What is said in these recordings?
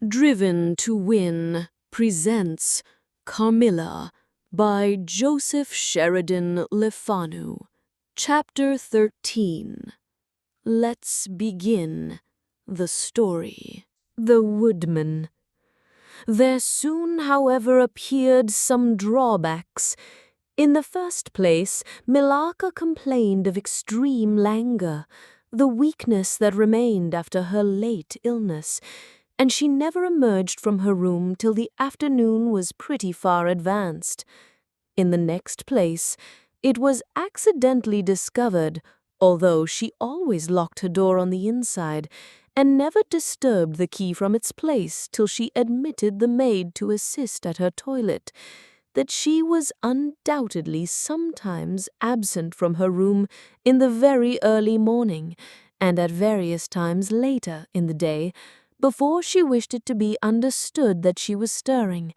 Driven to Win presents Carmilla by Joseph Sheridan Le Fanu. Chapter 13. Let's begin the story. The Woodman. There soon, however, appeared some drawbacks. In the first place, Millarca complained of extreme languor, the weakness that remained after her late illness, and she never emerged from her room till the afternoon was pretty far advanced. In the next place, it was accidentally discovered, although she always locked her door on the inside, and never disturbed the key from its place till she admitted the maid to assist at her toilet, that she was undoubtedly sometimes absent from her room in the very early morning, and at various times later in the day, before she wished it to be understood that she was stirring.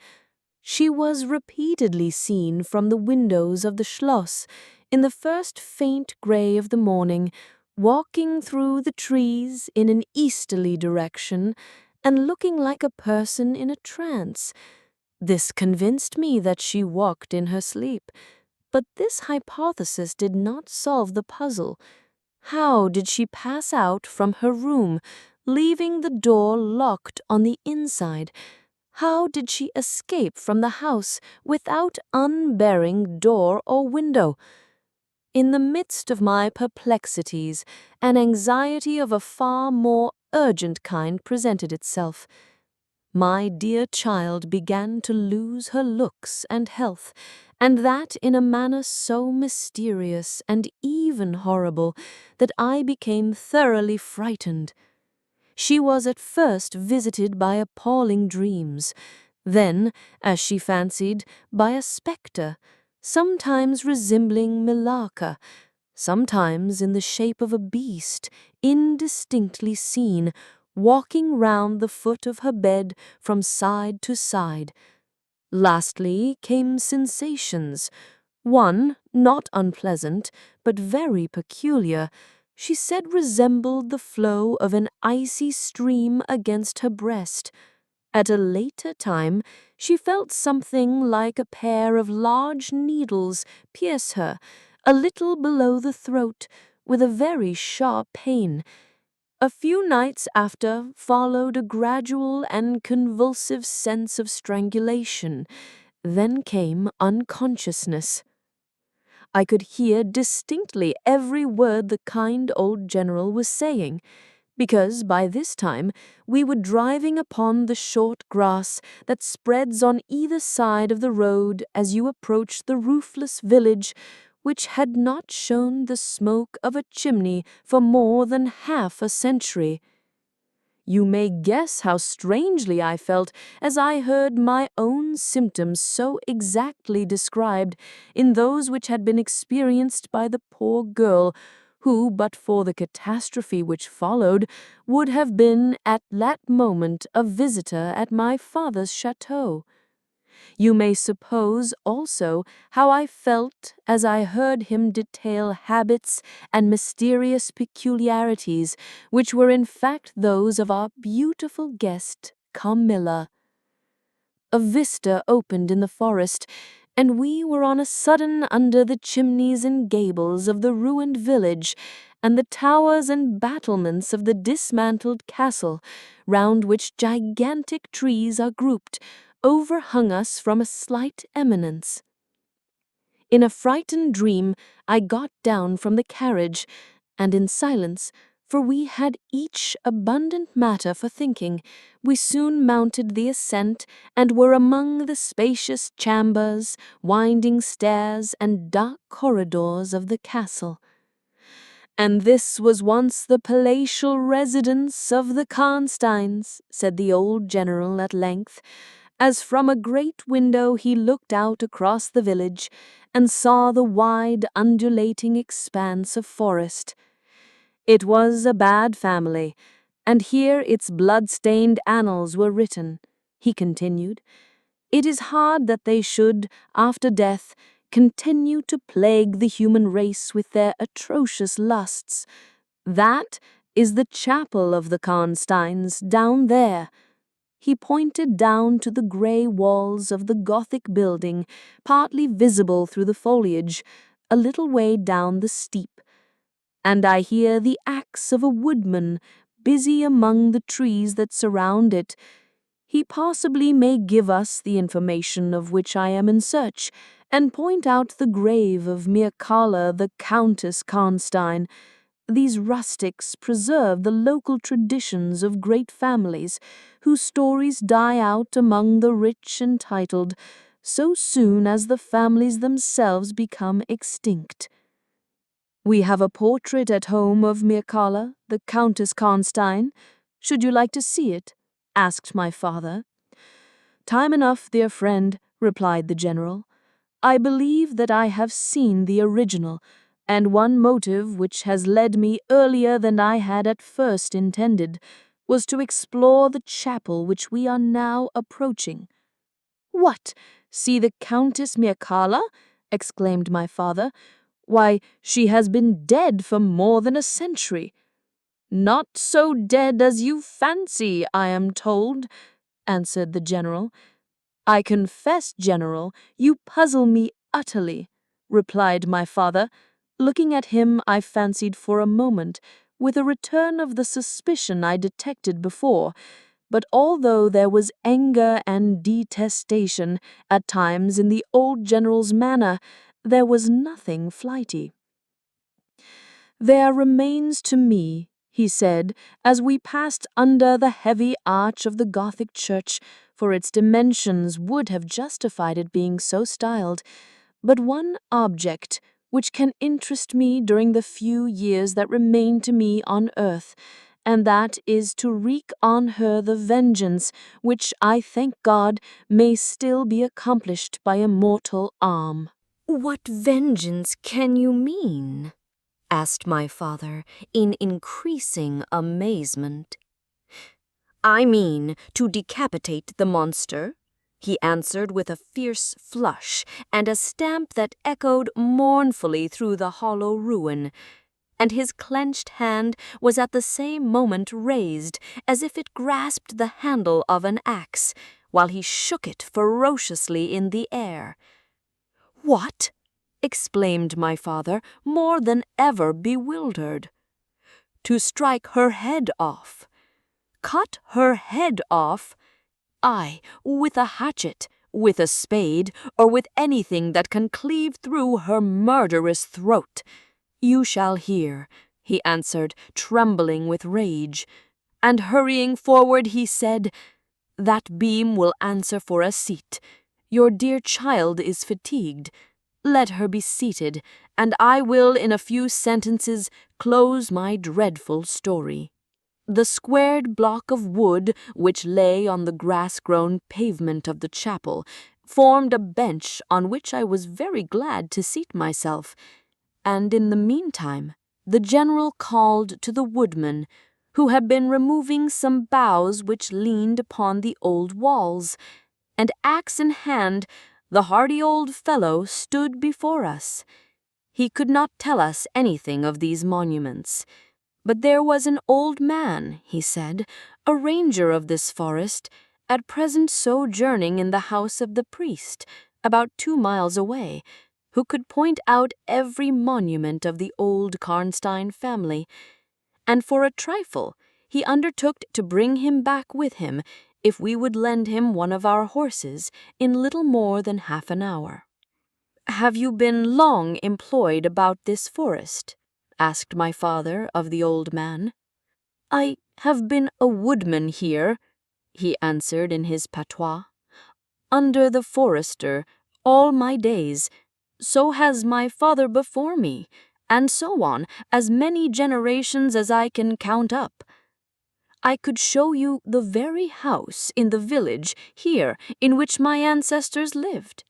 She was repeatedly seen from the windows of the Schloss in the first faint grey of the morning, walking through the trees in an easterly direction, and looking like a person in a trance. This convinced me that she walked in her sleep, but this hypothesis did not solve the puzzle. How did she pass out from her room, leaving the door locked on the inside? How did she escape from the house without unbarring door or window? In the midst of my perplexities, an anxiety of a far more urgent kind presented itself. My dear child began to lose her looks and health, and that in a manner so mysterious and even horrible that I became thoroughly frightened. She was at first visited by appalling dreams, then, as she fancied, by a spectre, sometimes resembling Millarca, sometimes in the shape of a beast, indistinctly seen, walking round the foot of her bed from side to side. Lastly came sensations, one not unpleasant, but very peculiar. She said resembled the flow of an icy stream against her breast. At a later time, she felt something like a pair of large needles pierce her, a little below the throat, with a very sharp pain. A few nights after followed a gradual and convulsive sense of strangulation. Then came unconsciousness. I could hear distinctly every word the kind old general was saying, because by this time we were driving upon the short grass that spreads on either side of the road as you approach the roofless village, which had not shown the smoke of a chimney for more than half a century. You may guess how strangely I felt as I heard my own symptoms so exactly described in those which had been experienced by the poor girl, who, but for the catastrophe which followed, would have been at that moment a visitor at my father's chateau. You may suppose also how I felt as I heard him detail habits and mysterious peculiarities which were in fact those of our beautiful guest, Carmilla. A vista opened in the forest, and we were on a sudden under the chimneys and gables of the ruined village, and the towers and battlements of the dismantled castle, round which gigantic trees are grouped, overhung us from a slight eminence. In a frightened dream, I got down from the carriage, and in silence, for we had each abundant matter for thinking, we soon mounted the ascent, and were among the spacious chambers, winding stairs, and dark corridors of the castle. "And this was once the palatial residence of the Karnsteins," said the old general at length, as from a great window he looked out across the village and saw the wide undulating expanse of forest. "It was a bad family, and here its blood-stained annals were written," he continued. "It is hard that they should, after death, continue to plague the human race with their atrocious lusts. That is the chapel of the Karnsteins down there. He pointed down to the grey walls of the Gothic building, partly visible through the foliage, a little way down the steep. "And I hear the axe of a woodman, busy among the trees that surround it. He possibly may give us the information of which I am in search, and point out the grave of Mircalla, the Countess Karnstein. These rustics preserve the local traditions of great families, whose stories die out among the rich and titled, so soon as the families themselves become extinct. We have a portrait at home of Mircalla, the Countess Karnstein. Should you like to see it?" asked my father. "Time enough, dear friend," replied the general. "I believe that I have seen the original, and one motive which has led me earlier than I had at first intended was to explore the chapel which we are now approaching." "What, see the Countess Mircalla?" exclaimed my father. "Why, she has been dead for more than a century." "Not so dead as you fancy, I am told," answered the general. "I confess, General, you puzzle me utterly," replied my father, looking at him, I fancied for a moment, with a return of the suspicion I detected before, but although there was anger and detestation at times in the old general's manner, there was nothing flighty. "There remains to me," he said, as we passed under the heavy arch of the Gothic church, for its dimensions would have justified it being so styled, "but one object which can interest me during the few years that remain to me on earth, and that is to wreak on her the vengeance which, I thank God, may still be accomplished by a mortal arm." "What vengeance can you mean?" asked my father in increasing amazement. "I mean to decapitate the monster," he answered with a fierce flush and a stamp that echoed mournfully through the hollow ruin, and his clenched hand was at the same moment raised as if it grasped the handle of an axe, while he shook it ferociously in the air. "What?" exclaimed my father, more than ever bewildered. "To strike her head off. Cut her head off? Aye, with a hatchet, with a spade, or with anything that can cleave through her murderous throat. You shall hear," he answered, trembling with rage. And hurrying forward, he said, "That beam will answer for a seat. Your dear child is fatigued. Let her be seated, and I will in a few sentences close my dreadful story." The squared block of wood which lay on the grass-grown pavement of the chapel formed a bench on which I was very glad to seat myself, and in the meantime the general called to the woodman, who had been removing some boughs which leaned upon the old walls, and axe in hand, the hardy old fellow stood before us. He could not tell us anything of these monuments, but there was an old man, he said, a ranger of this forest, at present sojourning in the house of the priest, about 2 miles away, who could point out every monument of the old Karnstein family, and for a trifle he undertook to bring him back with him if we would lend him one of our horses in little more than half an hour. "Have you been long employed about this forest?" asked my father of the old man. "I have been a woodman here," he answered in his patois, "under the forester, all my days. So has my father before me, and so on, as many generations as I can count up. I could show you the very house in the village here in which my ancestors lived."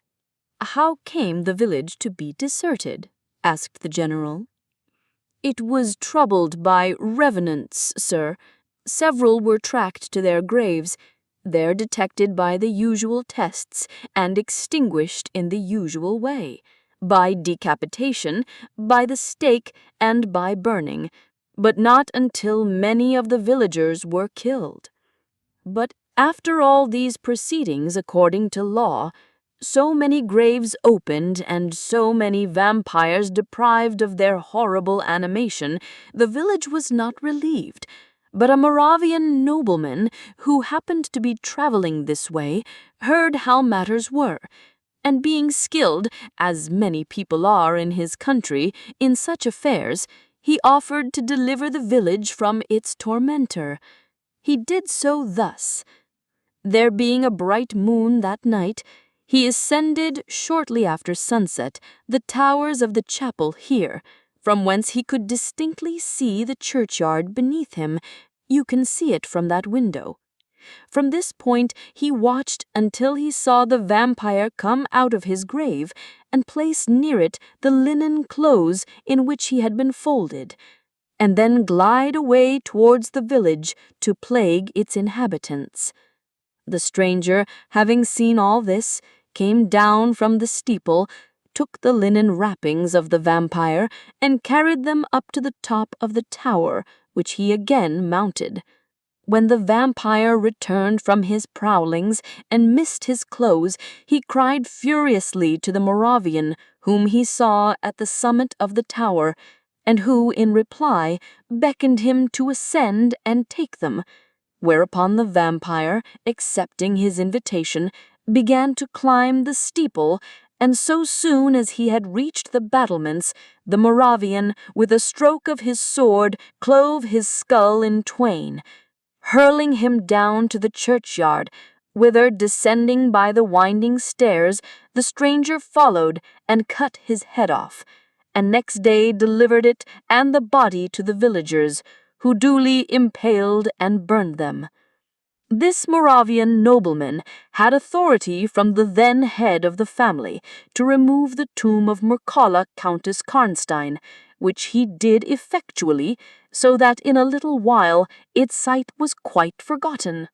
"How came the village to be deserted?" asked the general. "It was troubled by revenants, sir. Several were tracked to their graves, there detected by the usual tests, and extinguished in the usual way, by decapitation, by the stake, and by burning, but not until many of the villagers were killed. But After all these proceedings according to law, so many graves opened and so many vampires deprived of their horrible animation, the village was not relieved. But a Moravian nobleman, who happened to be traveling this way, heard how matters were, and being skilled, as many people are in his country, in such affairs, he offered to deliver the village from its tormentor. He did so thus. There being a bright moon that night, he ascended shortly after sunset the towers of the chapel here, from whence he could distinctly see the churchyard beneath him. You can see it from that window. From this point he watched until he saw the vampire come out of his grave and place near it the linen clothes in which he had been folded, and then glide away towards the village to plague its inhabitants. The stranger, having seen all this, came down from the steeple, took the linen wrappings of the vampire, and carried them up to the top of the tower, which he again mounted. When the vampire returned from his prowlings and missed his clothes, he cried furiously to the Moravian, whom he saw at the summit of the tower, and who, in reply, beckoned him to ascend and take them. Whereupon the vampire, accepting his invitation, began to climb the steeple, and so soon as he had reached the battlements, the Moravian, with a stroke of his sword, clove his skull in twain, hurling him down to the churchyard, whither, descending by the winding stairs, the stranger followed and cut his head off, and next day delivered it and the body to the villagers, who duly impaled and burned them. This Moravian nobleman had authority from the then head of the family to remove the tomb of Mircalla Countess Karnstein, which he did effectually, so that in a little while its site was quite forgotten.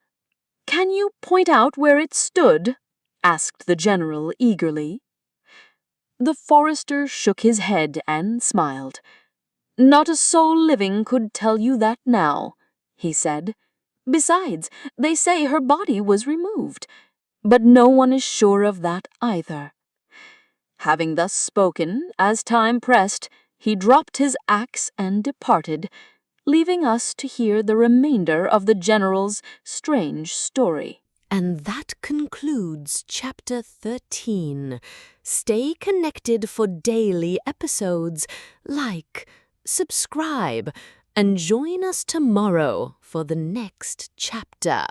"Can you point out where it stood?" asked the general eagerly. The forester shook his head and smiled. "Not a soul living could tell you that now," he said. "Besides, they say her body was removed, but no one is sure of that either." Having thus spoken, as time pressed, he dropped his axe and departed, leaving us to hear the remainder of the general's strange story. And that concludes Chapter 13. Stay connected for daily episodes. Like, subscribe, and join us tomorrow for the next chapter.